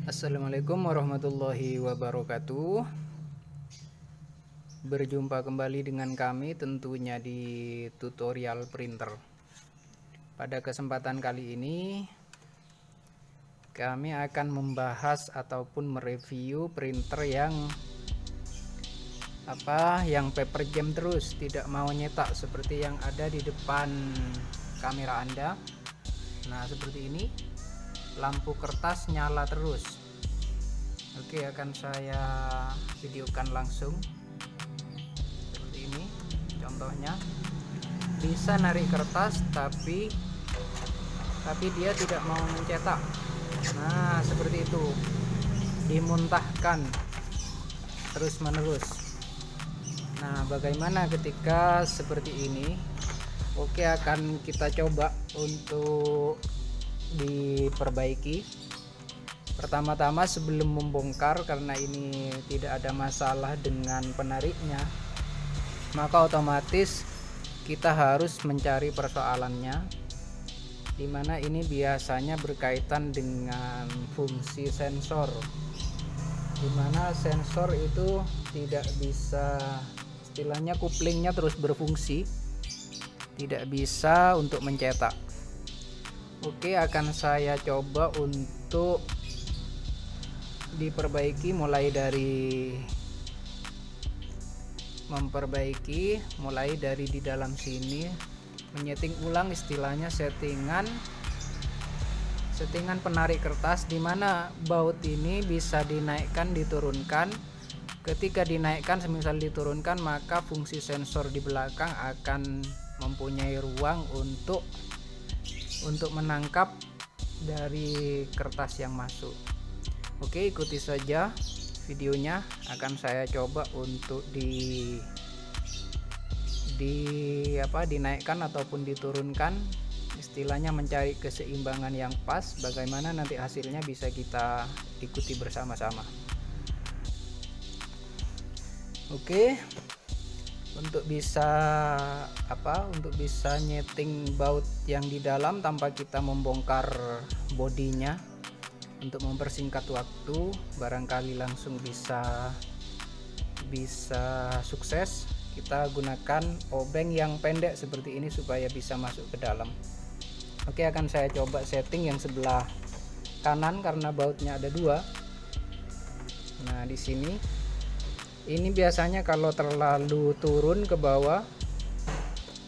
Assalamualaikum warahmatullahi wabarakatuh. Berjumpa kembali dengan kami tentunya di tutorial printer. Pada kesempatan kali ini kami akan membahas ataupun mereview printer yang paper jam terus, tidak mau nyetak seperti yang ada di depan kamera Anda. Nah, seperti ini. Lampu kertas nyala terus. Oke, akan saya videokan langsung seperti ini. Contohnya bisa narik kertas tapi dia tidak mau mencetak. Nah, seperti itu, dimuntahkan terus menerus. Nah, bagaimana ketika seperti ini? Oke, akan kita coba untuk diperbaiki. Pertama-tama sebelum membongkar, karena ini tidak ada masalah dengan penariknya, maka otomatis kita harus mencari persoalannya, dimana ini biasanya berkaitan dengan fungsi sensor, dimana sensor itu tidak bisa, istilahnya couplingnya terus berfungsi, tidak bisa untuk mencetak. Oke, akan saya coba untuk diperbaiki mulai dari di dalam sini, menyeting ulang, istilahnya settingan penarik kertas, dimana baut ini bisa dinaikkan diturunkan. Ketika dinaikkan, semisal diturunkan, maka fungsi sensor di belakang akan mempunyai ruang untuk menangkap dari kertas yang masuk. Oke, ikuti saja videonya. Akan saya coba untuk dinaikkan ataupun diturunkan, istilahnya mencari keseimbangan yang pas. Bagaimana nanti hasilnya bisa kita ikuti bersama-sama. Oke, untuk bisa nyeting baut yang di dalam tanpa kita membongkar bodinya, untuk mempersingkat waktu, barangkali langsung bisa sukses, kita gunakan obeng yang pendek seperti ini supaya bisa masuk ke dalam. Oke, akan saya coba setting yang sebelah kanan karena bautnya ada dua. Nah, di sini ini biasanya kalau terlalu turun ke bawah,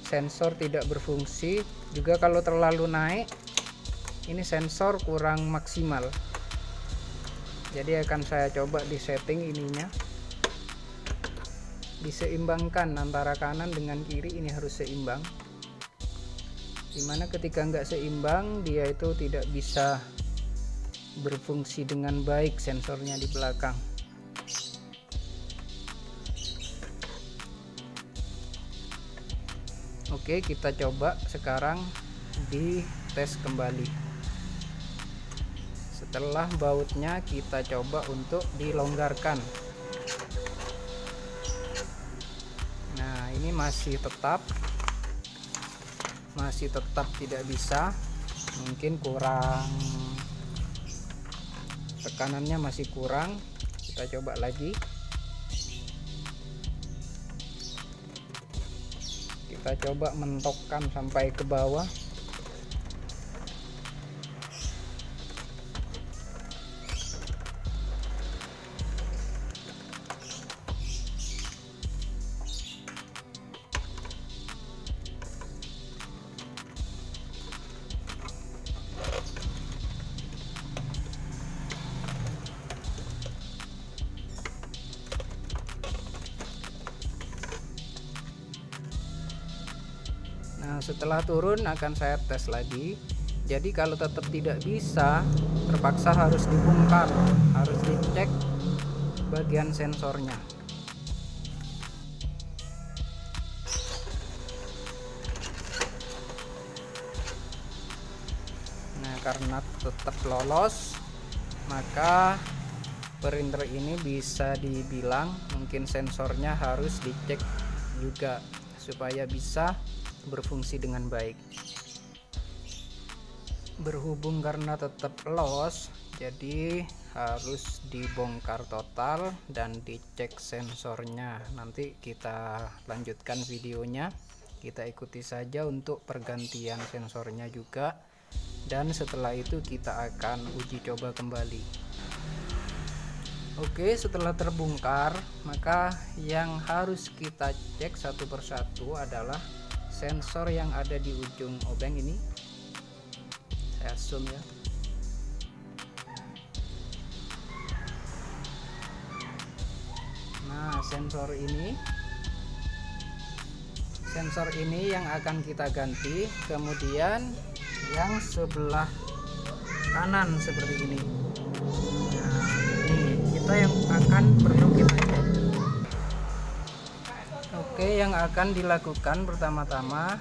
sensor tidak berfungsi. Juga kalau terlalu naik, ini sensor kurang maksimal. Jadi akan saya coba di setting ininya, diseimbangkan antara kanan dengan kiri, ini harus seimbang. Dimana ketika nggak seimbang, dia itu tidak bisa berfungsi dengan baik sensornya di belakang. Oke, kita coba sekarang di tes kembali. Setelah bautnya kita coba untuk dilonggarkan. Nah, ini masih tetap tidak bisa, mungkin kurang, tekanannya masih kurang. Kita coba lagi. Kita coba mentokkan sampai ke bawah. Nah, setelah turun akan saya tes lagi. Jadi kalau tetap tidak bisa, terpaksa harus dibongkar, harus dicek bagian sensornya. Nah, karena tetap lolos, maka printer ini bisa dibilang mungkin sensornya harus dicek juga supaya bisa berfungsi dengan baik. Berhubung karena tetap loss, Jadi harus dibongkar total dan dicek sensornya. Nanti kita lanjutkan videonya, kita ikuti saja untuk pergantian sensornya juga, dan setelah itu kita akan uji coba kembali. Oke, setelah terbongkar, maka yang harus kita cek satu persatu adalah sensor yang ada di ujung obeng ini. Saya zoom ya. Nah, sensor ini yang akan kita ganti. Kemudian yang sebelah kanan seperti ini. Nah, ini kita yang akan perlu kita cek. Oke, yang akan dilakukan pertama-tama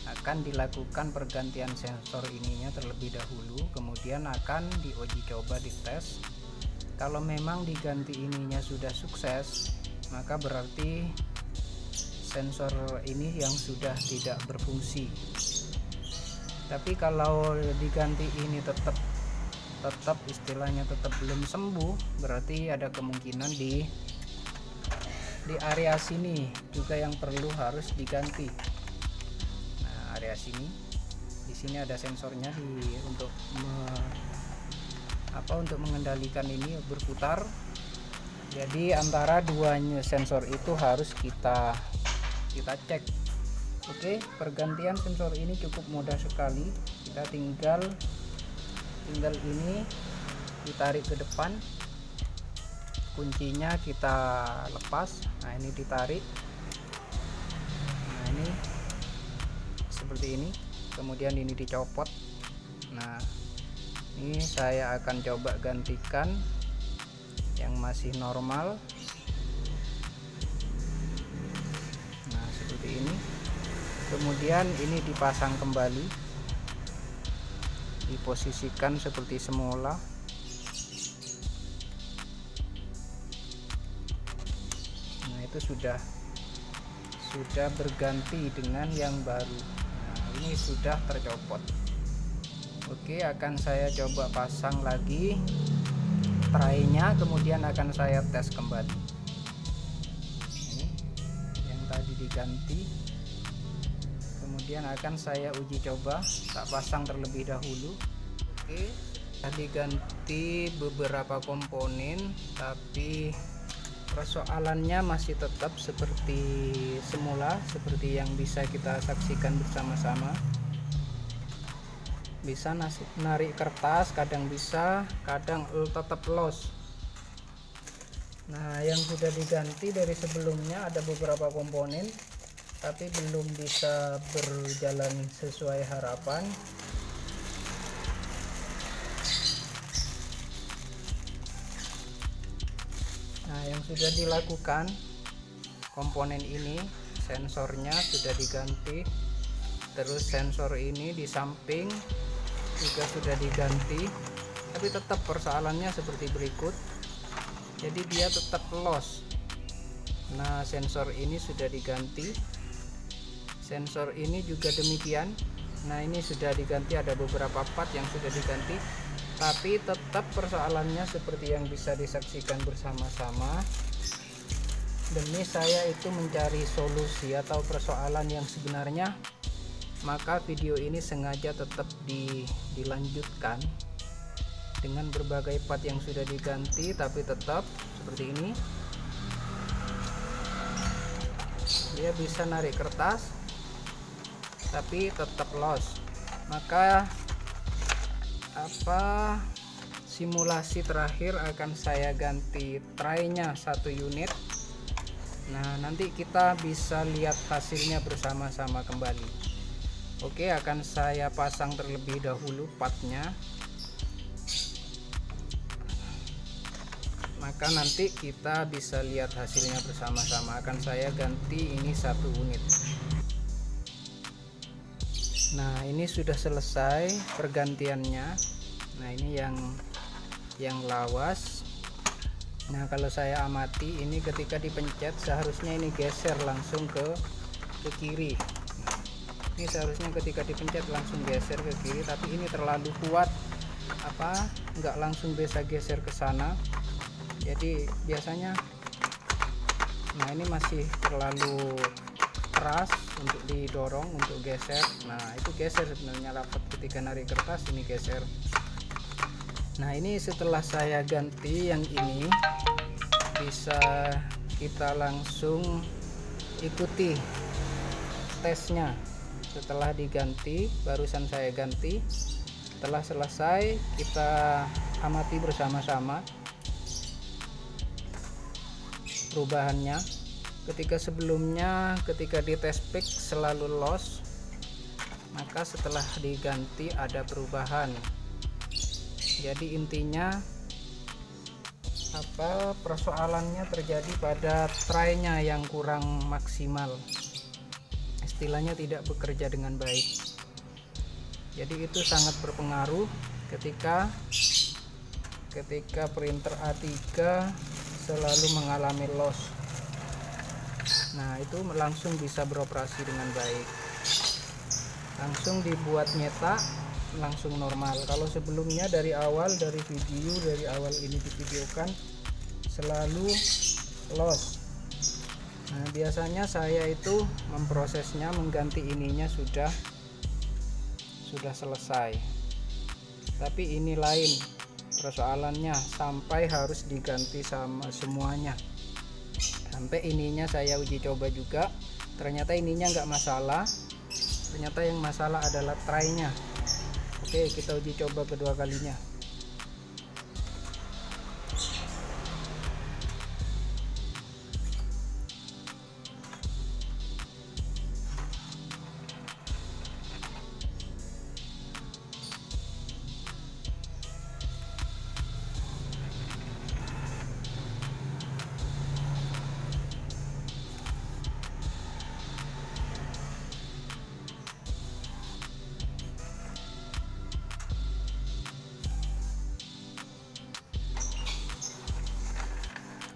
akan dilakukan pergantian sensor ininya terlebih dahulu, kemudian akan diuji coba di tes. Kalau memang diganti ininya sudah sukses, maka berarti sensor ini yang sudah tidak berfungsi. Tapi kalau diganti ini tetap istilahnya tetap belum sembuh, berarti ada kemungkinan di area sini juga yang perlu harus diganti. Nah, area sini, di sini ada sensornya untuk mengendalikan ini berputar. Jadi antara duanya sensor itu harus kita cek. Oke, pergantian sensor ini cukup mudah sekali. Kita tinggal ini ditarik ke depan, kuncinya kita lepas. Nah, ini ditarik. Nah, ini seperti ini. Kemudian ini dicopot. Nah, ini saya akan coba gantikan yang masih normal. Nah, seperti ini. Kemudian ini dipasang kembali, diposisikan seperti semula. Nah, itu sudah berganti dengan yang baru. Nah, ini sudah tercopot. Oke, akan saya coba pasang lagi traynya, kemudian akan saya tes kembali. Ini yang tadi diganti, kemudian akan saya uji coba, tak pasang terlebih dahulu. Oke, tadi ganti beberapa komponen, tapi persoalannya masih tetap seperti semula, seperti yang bisa kita saksikan bersama-sama. Bisa narik kertas, kadang bisa, kadang tetap loss. Nah, yang sudah diganti dari sebelumnya ada beberapa komponen, tapi belum bisa berjalan sesuai harapan. Nah, yang sudah dilakukan, komponen ini sensornya sudah diganti, terus sensor ini di samping juga sudah diganti, tapi tetap persoalannya seperti berikut. Jadi dia tetap loss. Nah, sensor ini sudah diganti, sensor ini juga demikian. Nah, ini sudah diganti, ada beberapa part yang sudah diganti, tapi tetap persoalannya seperti yang bisa disaksikan bersama-sama. Demi saya itu mencari solusi atau persoalan yang sebenarnya, maka video ini sengaja tetap dilanjutkan dengan berbagai part yang sudah diganti, tapi tetap seperti ini. Dia bisa narik kertas, tapi tetap loss. Maka simulasi terakhir akan saya ganti traynya 1 unit. Nah, nanti kita bisa lihat hasilnya bersama-sama kembali. Oke, akan saya pasang terlebih dahulu partnya, maka nanti kita bisa lihat hasilnya bersama-sama. Akan saya ganti ini 1 unit. Nah, ini sudah selesai pergantiannya. Nah, ini yang lawas. Nah, kalau saya amati, ini ketika dipencet seharusnya ini geser langsung ke kiri. Ini seharusnya ketika dipencet langsung geser ke kiri, tapi ini terlalu kuat nggak langsung bisa geser ke sana. Jadi biasanya, nah ini masih terlalu keras untuk didorong untuk geser. Nah itu geser sebenarnya rapat ketika narik kertas, ini geser. Nah ini setelah saya ganti yang ini, bisa kita langsung ikuti tesnya. Setelah diganti, barusan saya ganti, setelah selesai kita amati bersama-sama perubahannya. Ketika sebelumnya ketika di test pick selalu loss, maka setelah diganti ada perubahan. Jadi intinya persoalannya terjadi pada try-nya yang kurang maksimal, istilahnya tidak bekerja dengan baik. Jadi itu sangat berpengaruh ketika printer A3 selalu mengalami loss. Nah itu langsung bisa beroperasi dengan baik, langsung dibuat nyetak, langsung normal. Kalau sebelumnya dari awal ini divideokan selalu loss. Nah biasanya saya itu memprosesnya, mengganti ininya sudah selesai, tapi ini lain persoalannya, sampai harus diganti sama semuanya. Sampai ininya saya uji coba juga, ternyata ininya nggak masalah, ternyata yang masalah adalah try-nya. Oke, kita uji coba kedua kalinya.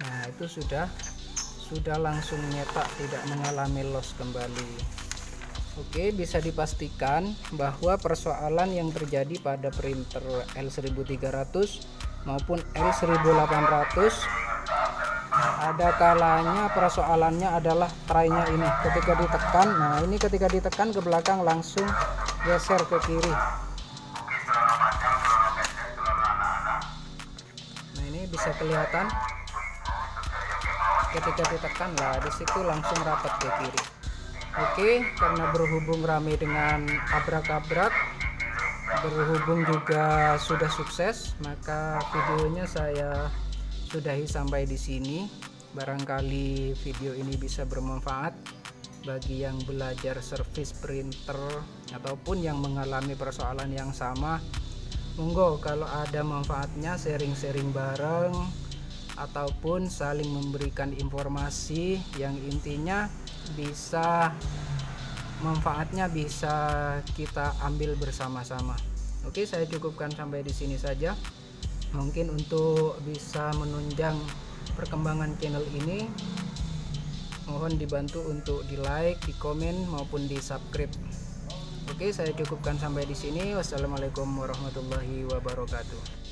Nah itu sudah langsung nyetak, tidak mengalami loss kembali. Oke, bisa dipastikan bahwa persoalan yang terjadi pada printer L1300 maupun L1800 ada kalanya persoalannya adalah try-nya ini. Ketika ditekan, nah ini ketika ditekan ke belakang langsung geser ke kiri. Nah ini bisa kelihatan ketika ditekan, lah disitu langsung rapat ke kiri. Oke, karena berhubung rame dengan abrak-abrak, berhubung juga sudah sukses, maka videonya saya sudahi sampai di sini. Barangkali video ini bisa bermanfaat bagi yang belajar servis printer ataupun yang mengalami persoalan yang sama. Monggo kalau ada manfaatnya sharing-sharing bareng ataupun saling memberikan informasi yang intinya bisa manfaatnya bisa kita ambil bersama-sama. Oke, saya cukupkan sampai di sini saja. Mungkin untuk bisa menunjang perkembangan channel ini, mohon dibantu untuk di like, di komen maupun di subscribe. Oke, saya cukupkan sampai di sini. Wassalamualaikum warahmatullahi wabarakatuh.